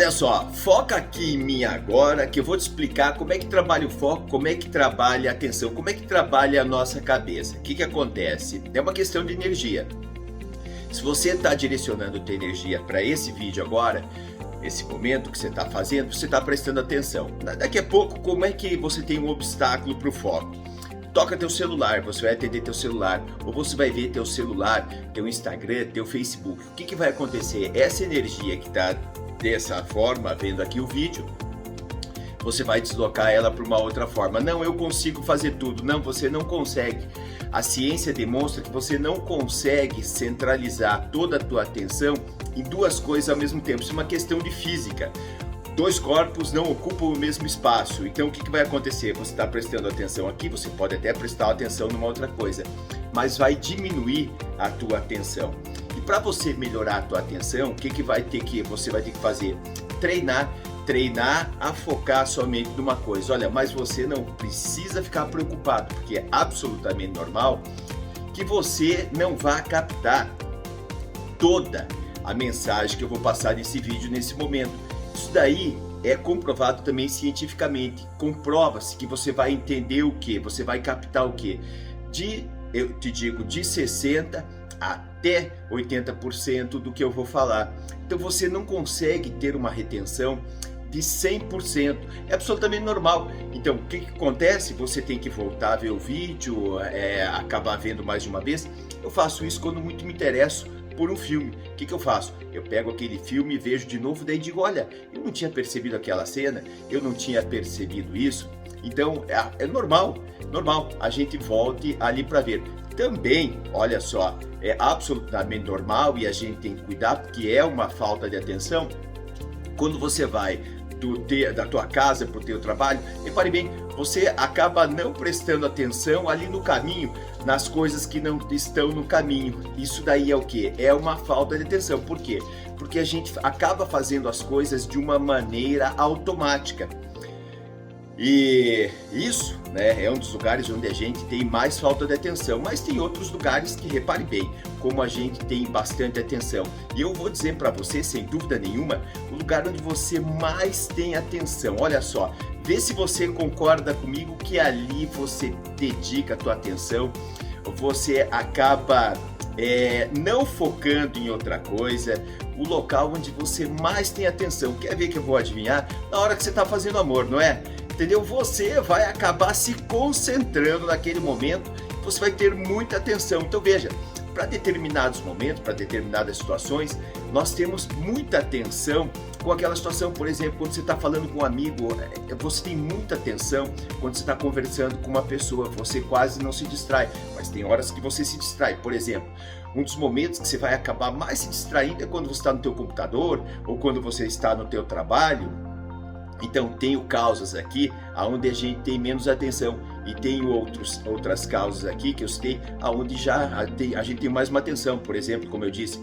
Olha só, foca aqui em mim agora que eu vou te explicar como é que trabalha o foco, como é que trabalha a atenção, como é que trabalha a nossa cabeça. O que acontece? É uma questão de energia. Se você está direcionando a tua energia para esse vídeo agora, esse momento que você está fazendo, você está prestando atenção. Daqui a pouco, como é que você tem um obstáculo para o foco? Toca teu celular, você vai atender teu celular, ou você vai ver teu celular, teu Instagram, teu Facebook. O que vai acontecer? Essa energia que está dessa forma, vendo aqui o vídeo, você vai deslocar ela para uma outra forma. Não, eu consigo fazer tudo. Não, você não consegue. A ciência demonstra que você não consegue centralizar toda a tua atenção em duas coisas ao mesmo tempo. Isso é uma questão de física. Dois corpos não ocupam o mesmo espaço. Então o que vai acontecer? Você está prestando atenção aqui, você pode até prestar atenção numa outra coisa, mas vai diminuir a tua atenção. E para você melhorar a tua atenção, o que você vai ter que fazer? Treinar a focar somente numa coisa. Olha, mas você não precisa ficar preocupado, porque é absolutamente normal que você não vá captar toda a mensagem que eu vou passar nesse vídeo nesse momento. Isso daí é comprovado também cientificamente. Comprova-se que você vai entender o que? Você vai captar o que? Eu te digo, de 60% até 80% do que eu vou falar. Então você não consegue ter uma retenção de 100%. É absolutamente normal. Então o que acontece? Você tem que voltar a ver o vídeo, acabar vendo mais de uma vez. Eu faço isso quando muito me interesso por um filme. O que eu faço? Eu pego aquele filme e vejo de novo, daí digo, olha, eu não tinha percebido aquela cena, eu não tinha percebido isso. Então é normal a gente volte ali para ver. Também, olha só, é absolutamente normal e a gente tem que cuidar porque é uma falta de atenção. Quando você vai da tua casa para o teu trabalho, repare bem, você acaba não prestando atenção ali no caminho, nas coisas que não estão no caminho. Isso daí é o que? É uma falta de atenção. Por quê? Porque a gente acaba fazendo as coisas de uma maneira automática. E isso, né, é um dos lugares onde a gente tem mais falta de atenção, mas tem outros lugares que, repare bem, como a gente tem bastante atenção. E eu vou dizer para você, sem dúvida nenhuma, o lugar onde você mais tem atenção. Olha só, vê se você concorda comigo que ali você dedica a tua atenção, você acaba não focando em outra coisa. O local onde você mais tem atenção, quer ver que eu vou adivinhar? Na hora que você está fazendo amor, não é? Entendeu? Você vai acabar se concentrando naquele momento, você vai ter muita atenção. Então veja, para determinados momentos, para determinadas situações, nós temos muita atenção com aquela situação. Por exemplo, quando você está falando com um amigo, você tem muita atenção. Quando você está conversando com uma pessoa, você quase não se distrai, mas tem horas que você se distrai. Por exemplo, um dos momentos que você vai acabar mais se distraindo é quando você está no teu computador ou quando você está no teu trabalho. Então tenho causas aqui onde a gente tem menos atenção e tenho outras causas aqui que eu citei onde a gente tem mais uma atenção. Por exemplo, como eu disse,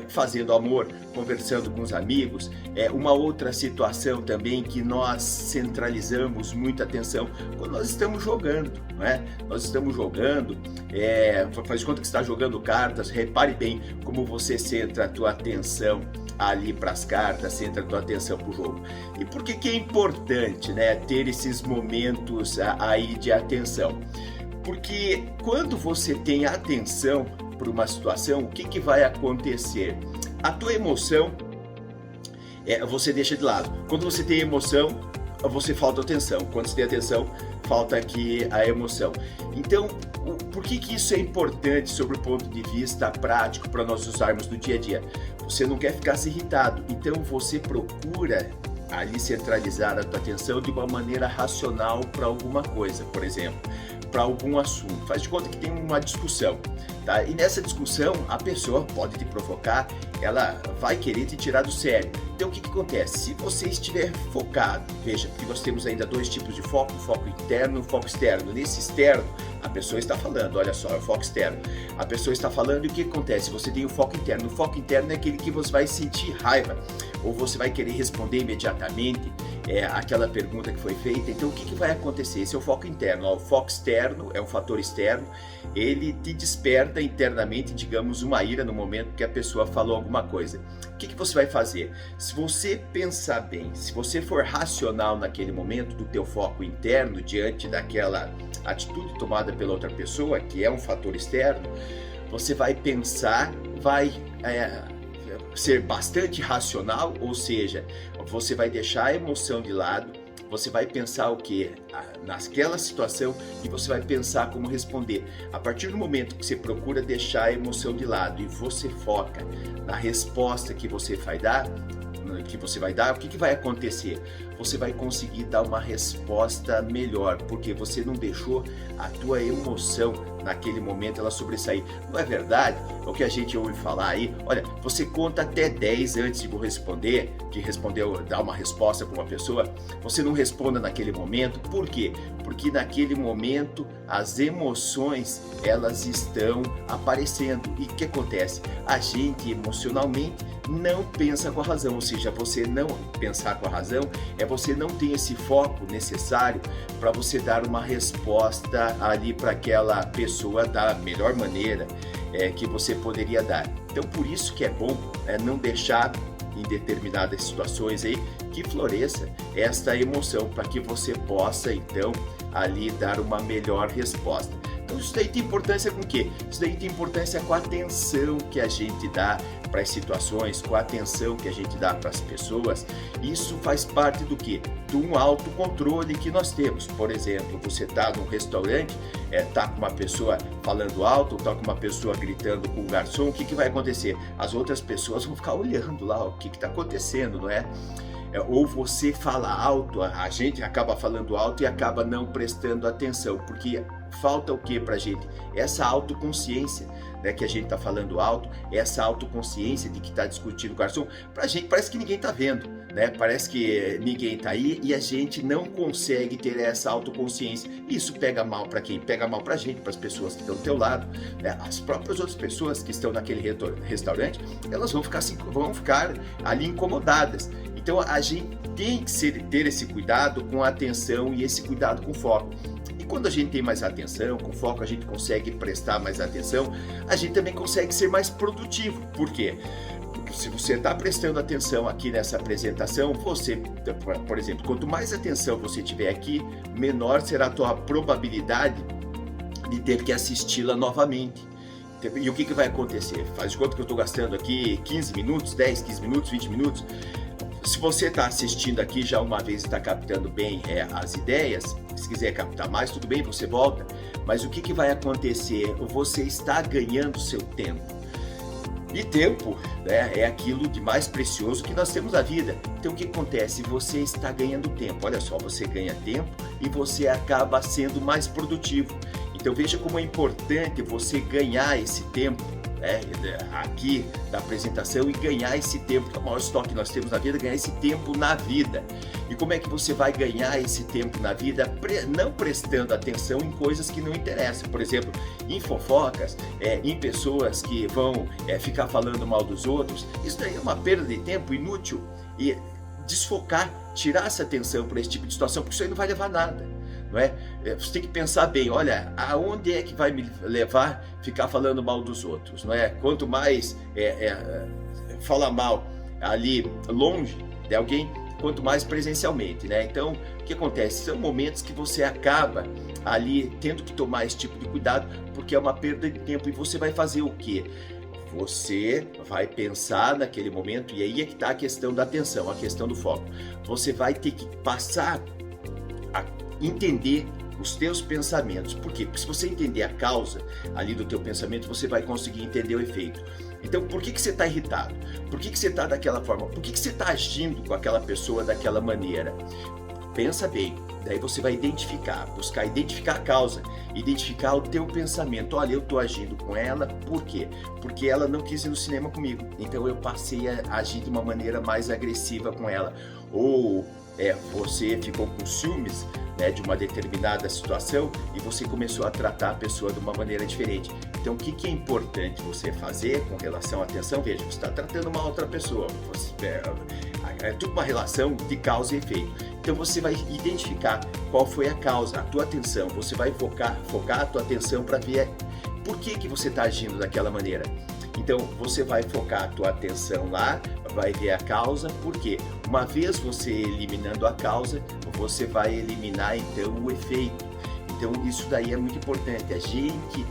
fazendo amor, conversando com os amigos. Uma outra situação também que nós centralizamos muita atenção quando nós estamos jogando, não é? Nós estamos jogando, faz de conta que está jogando cartas. Repare bem como você centra a tua atenção ali para as cartas, centra a tua atenção para o jogo. E por que é importante, né, ter esses momentos aí de atenção? Porque quando você tem atenção para uma situação, o que vai acontecer? A tua emoção você deixa de lado. Quando você tem emoção, você falta atenção. Quando você tem atenção, falta aqui a emoção. Então, por que isso é importante sobre o ponto de vista prático para nós usarmos no dia a dia? Você não quer ficar se irritado, então você procura ali centralizar a tua atenção de uma maneira racional para alguma coisa, por exemplo, para algum assunto. Faz de conta que tem uma discussão, tá? E nessa discussão a pessoa pode te provocar, ela vai querer te tirar do sério. Então o que acontece? Se você estiver focado, veja, porque nós temos ainda dois tipos de foco, o foco interno e o foco externo. Nesse externo, a pessoa está falando, olha só, é o foco externo. A pessoa está falando e o que acontece? Você tem o foco interno. O foco interno é aquele que você vai sentir raiva, ou você vai querer responder imediatamente. aquela pergunta que foi feita. Então o que vai acontecer? Esse é o foco interno. O foco externo é um fator externo, ele te desperta internamente, digamos, uma ira no momento que a pessoa falou alguma coisa. O que você vai fazer? Se você pensar bem, se você for racional naquele momento do teu foco interno diante daquela atitude tomada pela outra pessoa, que é um fator externo, você vai pensar, vai ser bastante racional, ou seja, você vai deixar a emoção de lado, você vai pensar o que? Naquela situação, e você vai pensar como responder. A partir do momento que você procura deixar a emoção de lado e você foca na resposta que você vai dar, o que vai acontecer? Você vai conseguir dar uma resposta melhor, porque você não deixou a tua emoção naquele momento ela sobressair. Não é verdade? É o que a gente ouve falar aí. Olha, você conta até 10 antes de responder, dar uma resposta para uma pessoa. Você não responda naquele momento. Por quê? Porque naquele momento as emoções elas estão aparecendo. E o que acontece? A gente emocionalmente não pensa com a razão, ou seja, você não pensar com a razão é você não ter esse foco necessário para você dar uma resposta ali para aquela pessoa da melhor maneira que você poderia dar. Então por isso que é bom não deixar em determinadas situações aí que floresça esta emoção para que você possa então ali dar uma melhor resposta. Então isso daí tem importância com o quê? Isso daí tem importância com a atenção que a gente dá para as situações, com a atenção que a gente dá para as pessoas. Isso faz parte do quê? De um autocontrole que nós temos. Por exemplo, você está num restaurante, está com uma pessoa falando alto, está com uma pessoa gritando com o garçom, o que vai acontecer? As outras pessoas vão ficar olhando lá o que está acontecendo, não é? Ou você fala alto, a gente acaba falando alto e acaba não prestando atenção, porque falta o que pra gente? Essa autoconsciência, né, que a gente tá falando alto, essa autoconsciência de que tá discutindo o garçom, pra gente parece que ninguém tá vendo, né? Parece que ninguém tá aí e a gente não consegue ter essa autoconsciência. Isso pega mal para quem? Pega mal pra gente, para as pessoas que estão do teu lado, né? As próprias outras pessoas que estão naquele restaurante, elas vão ficar ali incomodadas. Então a gente tem que ter esse cuidado com a atenção e esse cuidado com foco. E quando a gente tem mais atenção, com foco, a gente consegue prestar mais atenção, a gente também consegue ser mais produtivo. Por quê? Porque se você está prestando atenção aqui nessa apresentação, você, por exemplo, quanto mais atenção você tiver aqui, menor será a tua probabilidade de ter que assisti-la novamente. E o que vai acontecer? Faz de conta que eu estou gastando aqui 15 minutos, 10, 15 minutos, 20 minutos. Se você está assistindo aqui já uma vez e está captando bem as ideias, se quiser captar mais, tudo bem, você volta. Mas o que vai acontecer? Você está ganhando seu tempo. E tempo, né, é aquilo de mais precioso que nós temos na vida. Então o que acontece? Você está ganhando tempo. Olha só, você ganha tempo e você acaba sendo mais produtivo. Então veja como é importante você ganhar esse tempo aqui da apresentação e ganhar esse tempo, que é o maior estoque que nós temos na vida, ganhar esse tempo na vida. E como é que você vai ganhar esse tempo na vida? Não prestando atenção em coisas que não interessam. Por exemplo, em fofocas, em pessoas que vão ficar falando mal dos outros. Isso daí é uma perda de tempo inútil. E desfocar, tirar essa atenção para esse tipo de situação, porque isso aí não vai levar a nada. Não é? Você tem que pensar bem, olha, aonde é que vai me levar ficar falando mal dos outros, não é? Quanto mais falar mal ali longe de alguém, quanto mais presencialmente, né? Então, o que acontece? São momentos que você acaba ali tendo que tomar esse tipo de cuidado, porque é uma perda de tempo. E você vai fazer o quê? Você vai pensar naquele momento, e aí é que está a questão da atenção, a questão do foco. Você vai ter que passar a entender os teus pensamentos. Por quê? Porque se você entender a causa ali do teu pensamento, você vai conseguir entender o efeito. Então, por que você está irritado? Por que você está daquela forma? Por que você está agindo com aquela pessoa daquela maneira? Pensa bem. Daí você vai buscar identificar a causa, identificar o teu pensamento. Olha, eu estou agindo com ela, por quê? Porque ela não quis ir no cinema comigo, então eu passei a agir de uma maneira mais agressiva com ela. Ou você ficou com ciúmes, né, de uma determinada situação e você começou a tratar a pessoa de uma maneira diferente. Então, o que é importante você fazer com relação à atenção? Veja, você está tratando uma outra pessoa, é tudo uma relação de causa e efeito. Então você vai identificar qual foi a causa, a tua atenção. Você vai focar a tua atenção para ver por que você está agindo daquela maneira. Então você vai focar a tua atenção lá, vai ver a causa, porque uma vez você eliminando a causa, você vai eliminar então o efeito. Então isso daí é muito importante, a gente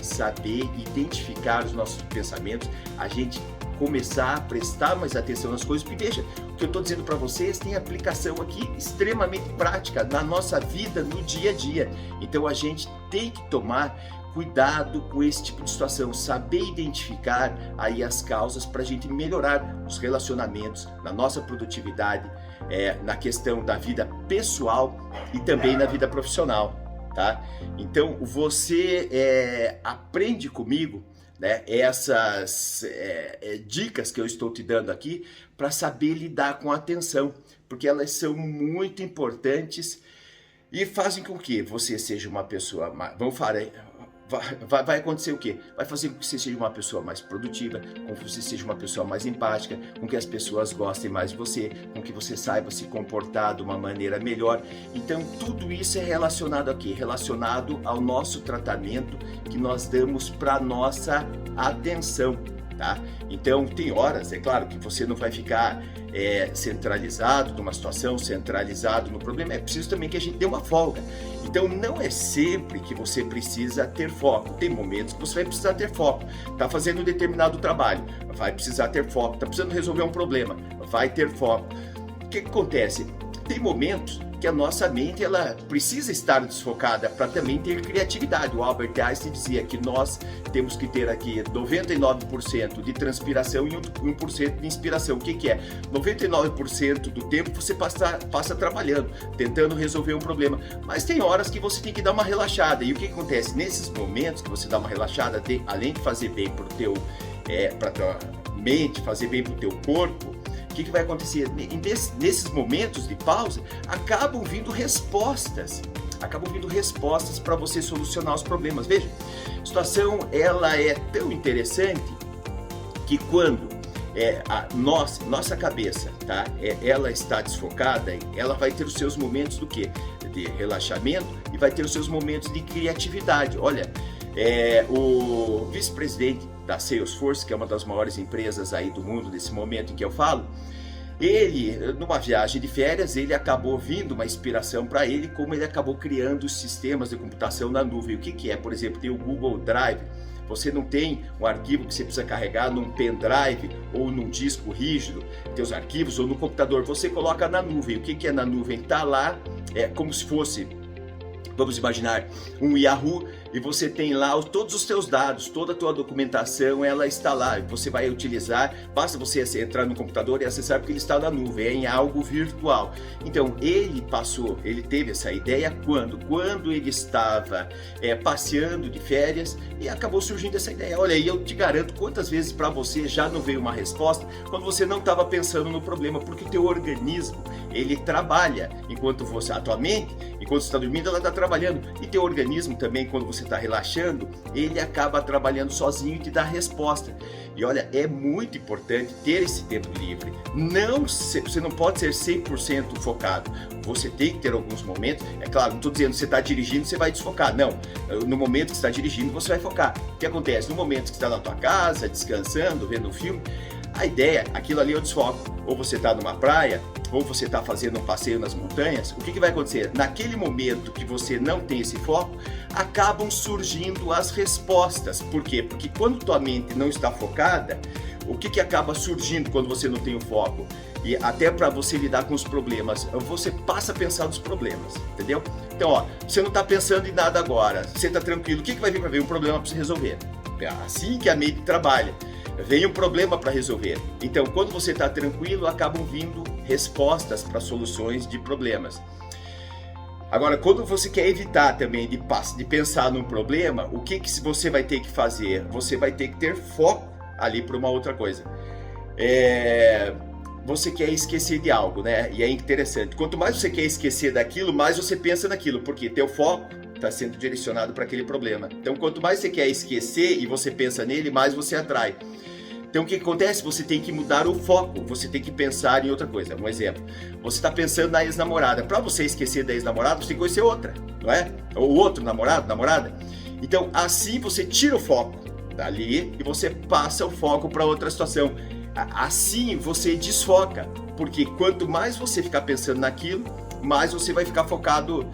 saber identificar os nossos pensamentos, a gente começar a prestar mais atenção nas coisas, porque veja, o que eu estou dizendo para vocês tem aplicação aqui extremamente prática na nossa vida, no dia a dia. Então a gente tem que tomar cuidado com esse tipo de situação, saber identificar aí as causas para a gente melhorar os relacionamentos, na nossa produtividade, na questão da vida pessoal e também na vida profissional, tá? Então você aprende comigo, né, essas dicas que eu estou te dando aqui para saber lidar com a atenção, porque elas são muito importantes e fazem com que você seja uma pessoa mais, vai acontecer o quê? Vai fazer com que você seja uma pessoa mais produtiva, com que você seja uma pessoa mais empática, com que as pessoas gostem mais de você, com que você saiba se comportar de uma maneira melhor. Então tudo isso é relacionado a quê? Relacionado ao nosso tratamento que nós damos para nossa atenção, tá? Então tem horas, é claro, que você não vai ficar centralizado numa situação, centralizado no problema. É preciso também que a gente dê uma folga. Então não é sempre que você precisa ter foco. Tem momentos que você vai precisar ter foco. Está fazendo um determinado trabalho, vai precisar ter foco. Está precisando resolver um problema, vai ter foco. O que acontece? Tem momentos que a nossa mente ela precisa estar desfocada para também ter criatividade. O Albert Einstein dizia que nós temos que ter aqui 99% de transpiração e 1% de inspiração. O que é? 99% do tempo você passa trabalhando, tentando resolver um problema, mas tem horas que você tem que dar uma relaxada. E o que acontece? Nesses momentos que você dá uma relaxada, além de fazer bem para a tua mente, fazer bem para o teu corpo, o que vai acontecer? Nesses momentos de pausa, acabam vindo respostas para você solucionar os problemas. Veja, a situação ela é tão interessante que quando nossa cabeça, tá? Ela está desfocada, ela vai ter os seus momentos do quê? De relaxamento e vai ter os seus momentos de criatividade. Olha, o vice-presidente da Salesforce, que é uma das maiores empresas aí do mundo nesse momento em que eu falo, ele, numa viagem de férias, ele acabou vindo uma inspiração para ele, como ele acabou criando os sistemas de computação na nuvem. O que é? Por exemplo, tem o Google Drive. Você não tem um arquivo que você precisa carregar num pendrive ou num disco rígido, tem os arquivos ou no computador, você coloca na nuvem. O que é na nuvem? Está lá, como se fosse, vamos imaginar, um Yahoo, e você tem lá todos os seus dados, toda a tua documentação, ela está lá, você vai utilizar, basta você entrar no computador e acessar porque ele está na nuvem, é em algo virtual. Então ele teve essa ideia quando ele estava passeando de férias e acabou surgindo essa ideia. Olha, e eu te garanto quantas vezes para você já não veio uma resposta quando você não estava pensando no problema, porque o teu organismo, ele trabalha enquanto a tua mente, enquanto você está dormindo, ela está trabalhando, e teu organismo também, quando você está relaxando, ele acaba trabalhando sozinho e te dá a resposta. E olha, é muito importante ter esse tempo livre. Você não pode ser 100% focado. Você tem que ter alguns momentos. É claro, não estou dizendo que você está dirigindo, você vai desfocar. Não, no momento que você está dirigindo, você vai focar. O que acontece? No momento que você está na tua casa, descansando, vendo um filme, a ideia, aquilo ali é o desfoco. Ou você está numa praia, ou você está fazendo um passeio nas montanhas. O que vai acontecer? Naquele momento que você não tem esse foco, acabam surgindo as respostas. Por quê? Porque quando tua mente não está focada, o que acaba surgindo quando você não tem o foco? E até para você lidar com os problemas, você passa a pensar nos problemas, entendeu? Então, você não está pensando em nada agora, você está tranquilo. O que vai vir para ver? Um problema para você resolver. É assim que a mente trabalha. Vem um problema para resolver. Então, quando você está tranquilo, acabam vindo respostas para soluções de problemas. Agora, quando você quer evitar também de pensar num problema, o que você vai ter que fazer? Você vai ter que ter foco ali para uma outra coisa. Você quer esquecer de algo, né? E é interessante. Quanto mais você quer esquecer daquilo, mais você pensa naquilo, porque teu foco está sendo direcionado para aquele problema. Então, quanto mais você quer esquecer e você pensa nele, mais você atrai. Então o que acontece? Você tem que mudar o foco, você tem que pensar em outra coisa. Um exemplo, você está pensando na ex-namorada. Para você esquecer da ex-namorada, você tem que conhecer outra, não é? Ou outro namorado, namorada. Então assim você tira o foco dali e você passa o foco para outra situação. Assim você desfoca, porque quanto mais você ficar pensando naquilo, mais você vai ficar focado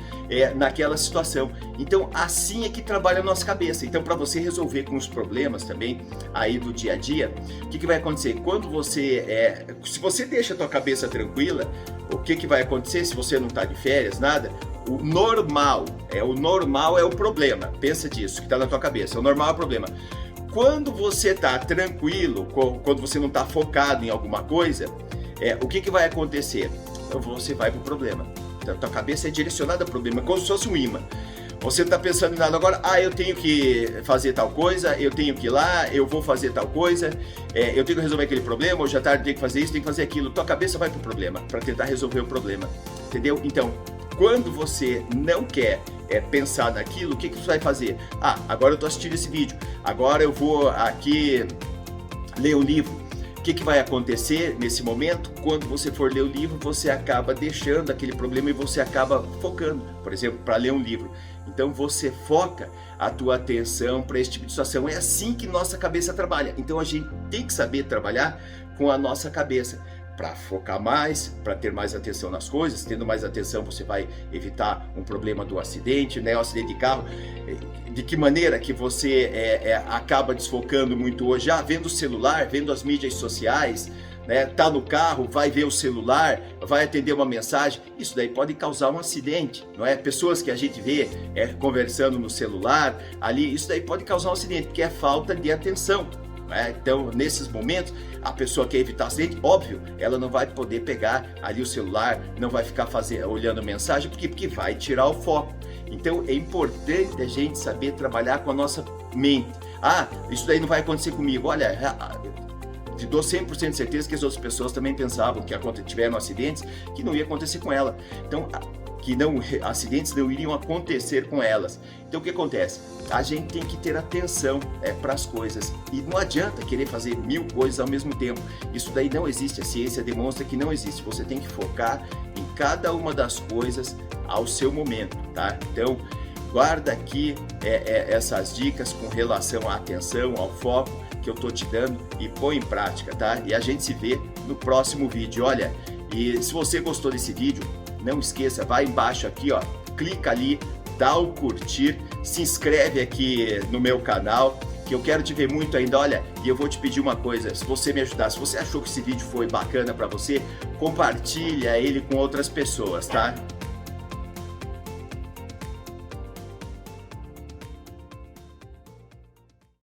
naquela situação. Então assim é que trabalha a nossa cabeça. Então para você resolver com os problemas também aí do dia a dia, o que vai acontecer? Quando você, se você deixa a tua cabeça tranquila, o que vai acontecer se você não está de férias, nada? O normal é o problema. Pensa disso, que está na tua cabeça. O normal é o problema. Quando você está tranquilo, quando você não está focado em alguma coisa, o que vai acontecer? Então você vai para o problema. Então a tua cabeça é direcionada ao problema, como se fosse um imã. Você está pensando em nada agora, eu tenho que fazer tal coisa, eu tenho que ir lá, eu vou fazer tal coisa, eu tenho que resolver aquele problema, hoje à tarde eu tenho que fazer isso, tenho que fazer aquilo. Tua cabeça vai para o problema, para tentar resolver o problema, entendeu? Então, quando você não quer pensar naquilo, o que você vai fazer? Agora eu estou assistindo esse vídeo, agora eu vou aqui ler um livro. O que vai acontecer nesse momento? Quando você for ler o livro, você acaba deixando aquele problema e você acaba focando, por exemplo, para ler um livro. Então você foca a tua atenção para esse tipo de situação. É assim que nossa cabeça trabalha. Então a gente tem que saber trabalhar com a nossa cabeça para focar mais, para ter mais atenção nas coisas. Tendo mais atenção, você vai evitar um problema do acidente, né? O acidente de carro. De que maneira que você acaba desfocando muito hoje? Vendo o celular, vendo as mídias sociais, né? Tá no carro, vai ver o celular, vai atender uma mensagem. Isso daí pode causar um acidente, não é? Pessoas que a gente vê conversando no celular ali, isso daí pode causar um acidente, porque é falta de atenção. Então, nesses momentos, a pessoa quer evitar acidente, óbvio, ela não vai poder pegar ali o celular, não vai ficar olhando mensagem, porque vai tirar o foco. Então, é importante a gente saber trabalhar com a nossa mente. Isso daí não vai acontecer comigo. Olha, te dou 100% de certeza que as outras pessoas também pensavam que tiveram acidentes, que não ia acontecer com ela. Então, acidentes não iriam acontecer com elas. Então o que acontece? A gente tem que ter atenção para as coisas e não adianta querer fazer 1000 coisas ao mesmo tempo. Isso daí não existe, a ciência demonstra que não existe. Você tem que focar em cada uma das coisas ao seu momento, tá? Então guarda aqui essas dicas com relação à atenção, ao foco que eu tô te dando e põe em prática, tá? E a gente se vê no próximo vídeo. Olha, e se você gostou desse vídeo, não esqueça, vai embaixo aqui, clica ali, dá o curtir, se inscreve aqui no meu canal, que eu quero te ver muito ainda. Olha, e eu vou te pedir uma coisa, se você me ajudar, se você achou que esse vídeo foi bacana para você, compartilha ele com outras pessoas, tá?